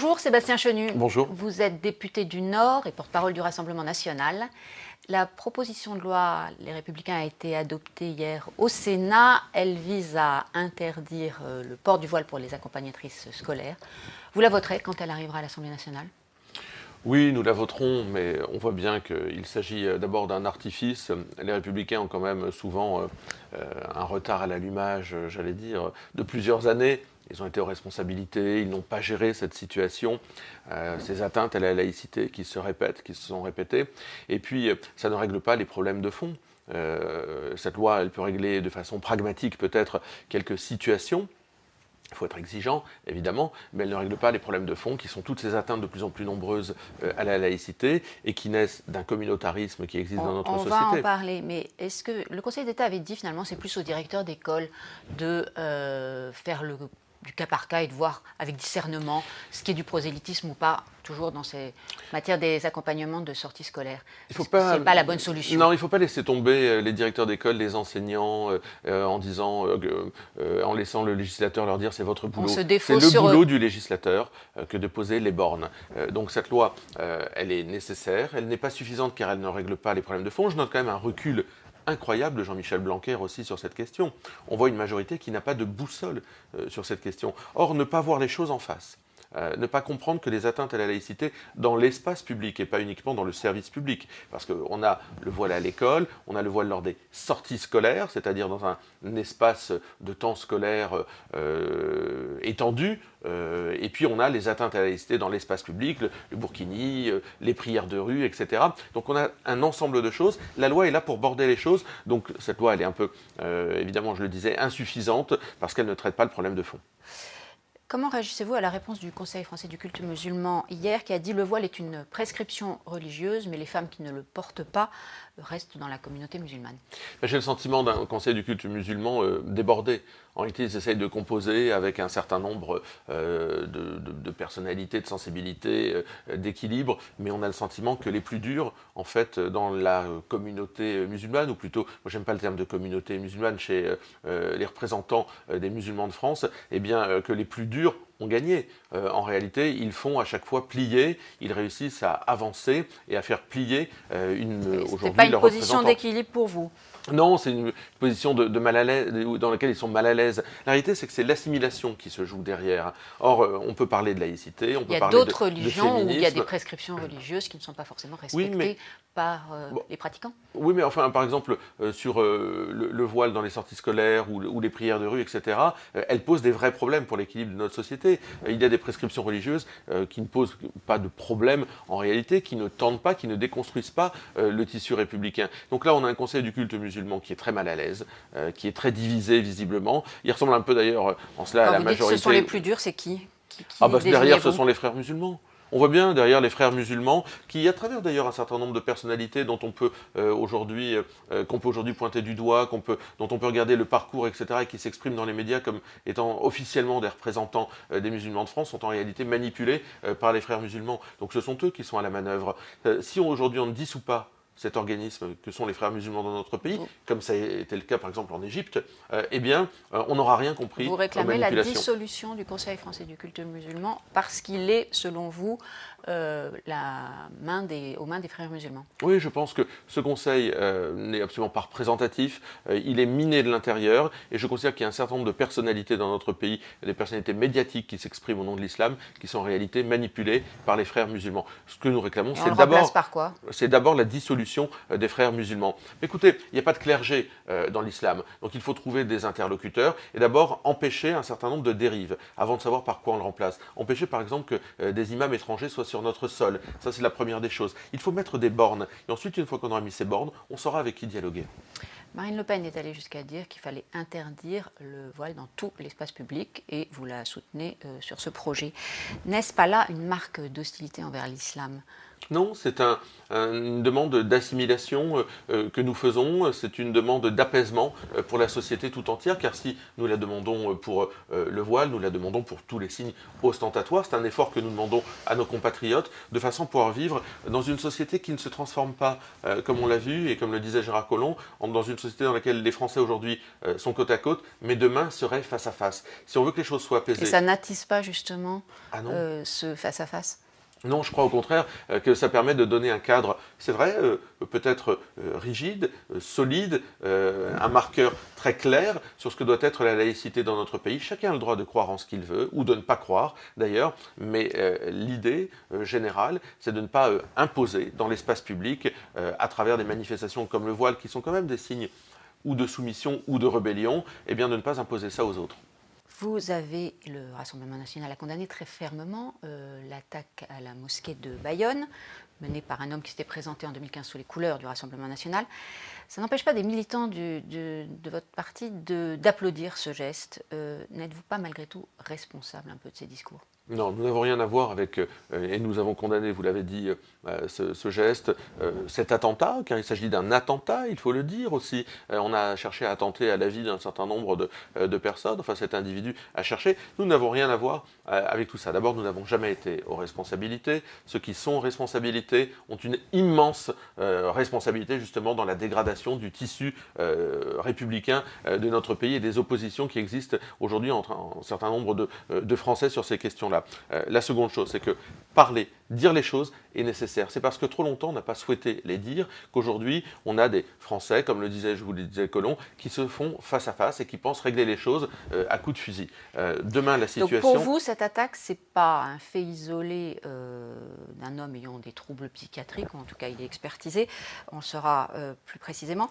Bonjour Sébastien Chenu. Bonjour. Vous êtes député du Nord et porte-parole du Rassemblement national. La proposition de loi Les Républicains a été adoptée hier au Sénat. Elle vise à interdire le port du voile pour les accompagnatrices scolaires. Vous la voterez quand elle arrivera à l'Assemblée nationale ? Oui, nous la voterons, mais on voit bien qu'il s'agit d'abord d'un artifice. Les Républicains ont quand même souvent un retard à l'allumage, j'allais dire, de plusieurs années. Ils ont été aux responsabilités, ils n'ont pas géré cette situation, ces atteintes à la laïcité qui se répètent, qui se sont répétées. Et puis, ça ne règle pas les problèmes de fond. Cette loi, elle peut régler de façon pragmatique peut-être quelques situations. Il faut être exigeant, évidemment, mais elle ne règle pas les problèmes de fond, qui sont toutes ces atteintes de plus en plus nombreuses à la laïcité et qui naissent d'un communautarisme qui existe dans notre société. On va en parler, mais est-ce que le Conseil d'État avait dit finalement c'est plus au directeur d'école de faire du cas par cas et de voir avec discernement ce qui est du prosélytisme ou pas, toujours dans ces matières des accompagnements de sorties scolaires. Ce n'est pas la bonne solution. Non, il ne faut pas laisser tomber les directeurs d'école, les enseignants, en laissant le législateur leur dire c'est votre boulot. C'est le boulot du législateur que de poser les bornes. Donc cette loi, elle est nécessaire, elle n'est pas suffisante car elle ne règle pas les problèmes de fond. Je note quand même un recul incroyable de Jean-Michel Blanquer aussi sur cette question. On voit une majorité qui n'a pas de boussole sur cette question. Or, ne pas voir les choses en face, ne pas comprendre que les atteintes à la laïcité dans l'espace public et pas uniquement dans le service public, parce qu'on a le voile à l'école, on a le voile lors des sorties scolaires, c'est-à-dire dans un espace de temps scolaire étendu, et puis on a les atteintes à la laïcité dans l'espace public, le burkini, les prières de rue, etc. Donc on a un ensemble de choses. La loi est là pour border les choses, donc cette loi elle est un peu, évidemment je le disais, insuffisante parce qu'elle ne traite pas le problème de fond. Comment réagissez-vous à la réponse du Conseil français du culte musulman hier qui a dit le voile est une prescription religieuse mais les femmes qui ne le portent pas restent dans la communauté musulmane? J'ai le sentiment d'un Conseil du culte musulman débordé. En réalité, ils essayent de composer avec un certain nombre de personnalités, de sensibilités, d'équilibre, mais on a le sentiment que les plus durs, en fait, dans la communauté musulmane, ou plutôt, moi j'aime pas le terme de communauté musulmane, chez les représentants des musulmans de France, eh bien que les plus durs ont gagné. En réalité, ils font à chaque fois plier, ils réussissent à avancer et à faire plier aujourd'hui c'est pas une position d'équilibre pour vous? Non, c'est une position de mal à l'aise, dans laquelle ils sont mal à l'aise. La réalité, c'est que c'est l'assimilation qui se joue derrière. Or, on peut parler de laïcité, on peut parler de féminisme. Il y a d'autres religions où il y a des prescriptions religieuses qui ne sont pas forcément respectées par les pratiquants. Oui, mais enfin, par exemple, sur le voile dans les sorties scolaires ou les prières de rue, etc., elles posent des vrais problèmes pour l'équilibre de notre société. Il y a des prescriptions religieuses qui ne posent pas de problème en réalité, qui ne tendent pas, qui ne déconstruisent pas le tissu républicain. Donc là, on a un Conseil du culte musulman qui est très mal à l'aise, qui est très divisé visiblement. Il ressemble un peu d'ailleurs en cela à la majorité. Quand vous dites que ce sont les plus durs, c'est qui derrière, ce sont les frères musulmans. On voit bien derrière les frères musulmans, qui à travers d'ailleurs un certain nombre de personnalités dont on peut aujourd'hui pointer du doigt, dont on peut regarder le parcours, etc., et qui s'expriment dans les médias comme étant officiellement des représentants des musulmans de France, sont en réalité manipulés par les frères musulmans. Donc ce sont eux qui sont à la manœuvre. Si aujourd'hui on ne dissout pas cet organisme que sont les frères musulmans dans notre pays, comme ça a été le cas par exemple en Égypte, eh bien, on n'aura rien compris. Vous réclamez la dissolution du Conseil français du culte musulman parce qu'il est, selon vous, aux mains des frères musulmans? Oui, je pense que ce Conseil n'est absolument pas représentatif, il est miné de l'intérieur, et je considère qu'il y a un certain nombre de personnalités dans notre pays, des personnalités médiatiques qui s'expriment au nom de l'islam, qui sont en réalité manipulées par les frères musulmans. Ce que nous réclamons, c'est d'abord la dissolution des frères musulmans. Écoutez, il n'y a pas de clergé dans l'islam, donc il faut trouver des interlocuteurs et d'abord empêcher un certain nombre de dérives, avant de savoir par quoi on le remplace. Empêcher par exemple que des imams étrangers soient sur notre sol, ça c'est la première des choses. Il faut mettre des bornes, et ensuite une fois qu'on aura mis ces bornes, on saura avec qui dialoguer. Marine Le Pen est allée jusqu'à dire qu'il fallait interdire le voile dans tout l'espace public et vous la soutenez sur ce projet. N'est-ce pas là une marque d'hostilité envers l'islam Non, c'est une demande d'assimilation que nous faisons, c'est une demande d'apaisement pour la société tout entière, car si nous la demandons pour le voile, nous la demandons pour tous les signes ostentatoires. C'est un effort que nous demandons à nos compatriotes, de façon à pouvoir vivre dans une société qui ne se transforme pas, comme on l'a vu, et comme le disait Gérard Collomb, dans une société dans laquelle les Français aujourd'hui sont côte à côte, mais demain seraient face à face. Si on veut que les choses soient apaisées... Et ça n'attise pas justement ce face à face? Non, je crois au contraire que ça permet de donner un cadre, c'est vrai, peut-être rigide, solide, un marqueur très clair sur ce que doit être la laïcité dans notre pays. Chacun a le droit de croire en ce qu'il veut, ou de ne pas croire d'ailleurs, mais l'idée générale, c'est de ne pas imposer dans l'espace public, à travers des manifestations comme le voile, qui sont quand même des signes ou de soumission ou de rébellion, eh bien de ne pas imposer ça aux autres. Vous avez, le Rassemblement national a condamné très fermement l'attaque à la mosquée de Bayonne, menée par un homme qui s'était présenté en 2015 sous les couleurs du Rassemblement national. Ça n'empêche pas des militants de votre parti d'applaudir ce geste. N'êtes-vous pas malgré tout responsable un peu de ces discours ? Non, nous n'avons rien à voir avec, et nous avons condamné, vous l'avez dit, ce geste, cet attentat, car il s'agit d'un attentat, il faut le dire aussi. On a cherché à attenter à la vie d'un certain nombre de personnes, enfin cet individu a cherché. Nous n'avons rien à voir avec tout ça. D'abord, nous n'avons jamais été aux responsabilités. Ceux qui sont aux responsabilités ont une immense responsabilité justement dans la dégradation du tissu républicain de notre pays et des oppositions qui existent aujourd'hui entre un certain nombre de Français sur ces questions-là. La seconde chose, c'est que parler, dire les choses est nécessaire. C'est parce que trop longtemps on n'a pas souhaité les dire qu'aujourd'hui on a des Français, comme je vous le disais Collomb, qui se font face à face et qui pensent régler les choses à coups de fusil. Demain la situation... Donc pour vous, cette attaque, c'est pas un fait isolé d'un homme ayant des troubles psychiatriques, ou en tout cas il est expertisé, on le saura plus précisément.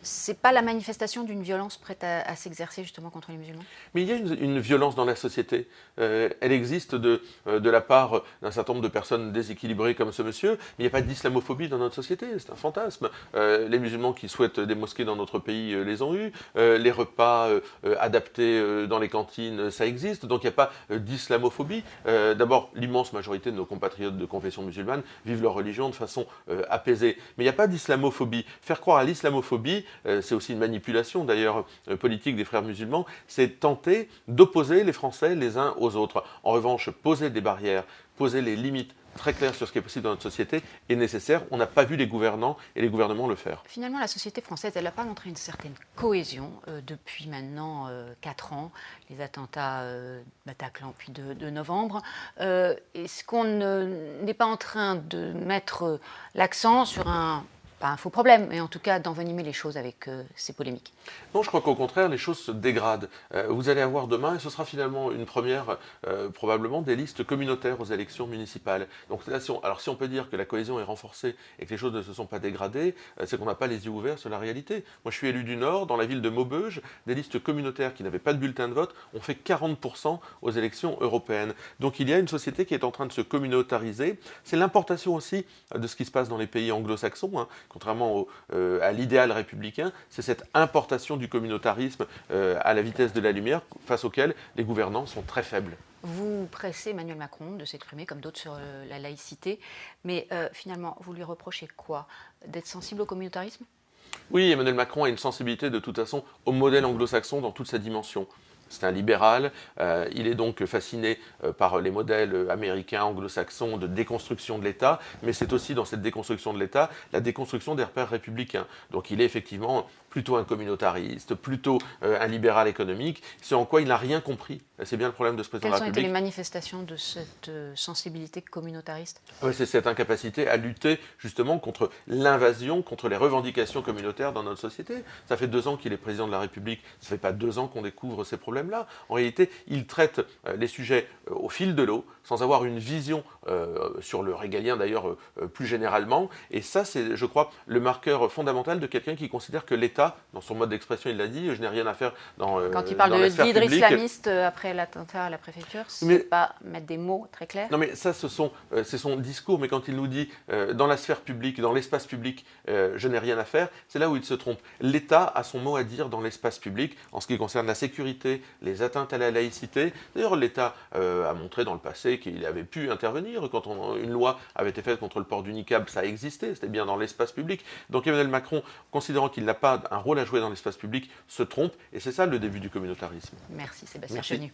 C'est pas la manifestation d'une violence prête à s'exercer justement contre les musulmans? Mais il y a une violence dans la société. Elle existe de la part d'un certain nombre de personnes déséquilibrées comme ce monsieur, mais il n'y a pas d'islamophobie dans notre société, c'est un fantasme. Les musulmans qui souhaitent des mosquées dans notre pays les ont eus, les repas adaptés dans les cantines, ça existe, donc il n'y a pas d'islamophobie. D'abord, l'immense majorité de nos compatriotes de confession musulmane vivent leur religion de façon apaisée, mais il n'y a pas d'islamophobie. Faire croire à l'islamophobie, c'est aussi une manipulation d'ailleurs politique des frères musulmans, c'est tenter d'opposer les Français les uns aux autres. En revanche, poser des barrières, poser les limites très claires sur ce qui est possible dans notre société est nécessaire. On n'a pas vu les gouvernants et les gouvernements le faire. Finalement, la société française, elle n'a pas montré une certaine cohésion depuis maintenant 4 ans, les attentats Bataclan puis de novembre. Est-ce qu'on n'est pas en train de mettre l'accent sur pas un faux problème, mais en tout cas d'envenimer les choses avec ces polémiques? Non, je crois qu'au contraire, les choses se dégradent. Vous allez avoir demain, et ce sera finalement une première, probablement, des listes communautaires aux élections municipales. Donc là, si on peut dire que la cohésion est renforcée et que les choses ne se sont pas dégradées, c'est qu'on n'a pas les yeux ouverts sur la réalité. Moi, je suis élu du Nord, dans la ville de Maubeuge, des listes communautaires qui n'avaient pas de bulletin de vote ont fait 40% aux élections européennes. Donc il y a une société qui est en train de se communautariser. C'est l'importation aussi de ce qui se passe dans les pays anglo-saxons, hein. Contrairement à l'idéal républicain, c'est cette importation du communautarisme à la vitesse de la lumière, face auquel les gouvernants sont très faibles. Vous pressez Emmanuel Macron de s'exprimer comme d'autres sur la laïcité, mais finalement, vous lui reprochez quoi? D'être sensible au communautarisme? Oui, Emmanuel Macron a une sensibilité de toute façon au modèle anglo-saxon dans toute sa dimension. C'est un libéral, il est donc fasciné par les modèles américains, anglo-saxons de déconstruction de l'État, mais c'est aussi dans cette déconstruction de l'État la déconstruction des repères républicains. Donc il est effectivement plutôt un communautariste, plutôt un libéral économique, c'est en quoi il n'a rien compris. C'est bien le problème de ce président de la République. Quelles ont été les manifestations de cette sensibilité communautariste? C'est cette incapacité à lutter justement contre l'invasion, contre les revendications communautaires dans notre société. Ça fait 2 ans qu'il est président de la République, ça ne fait pas 2 ans qu'on découvre ces problèmes-là. En réalité, il traite les sujets au fil de l'eau, sans avoir une vision sur le régalien d'ailleurs plus généralement. Et ça, c'est, je crois, le marqueur fondamental de quelqu'un qui considère que l'État l'État, dans son mode d'expression, il l'a dit, je n'ai rien à faire dans Quand il parle d'hydre islamiste après l'attentat à la préfecture, c'est pas mettre des mots très clairs. Non mais ça, c'est son discours, mais quand il nous dit dans la sphère publique, dans l'espace public, je n'ai rien à faire, c'est là où il se trompe. L'État a son mot à dire dans l'espace public, en ce qui concerne la sécurité, les atteintes à la laïcité. D'ailleurs, l'État a montré dans le passé qu'il avait pu intervenir quand une loi avait été faite contre le port du niqab, ça existait, c'était bien dans l'espace public. Donc Emmanuel Macron, considérant qu'il n'a pas un rôle à jouer dans l'espace public, se trompe, et c'est ça le début du communautarisme. Merci Sébastien Chenu.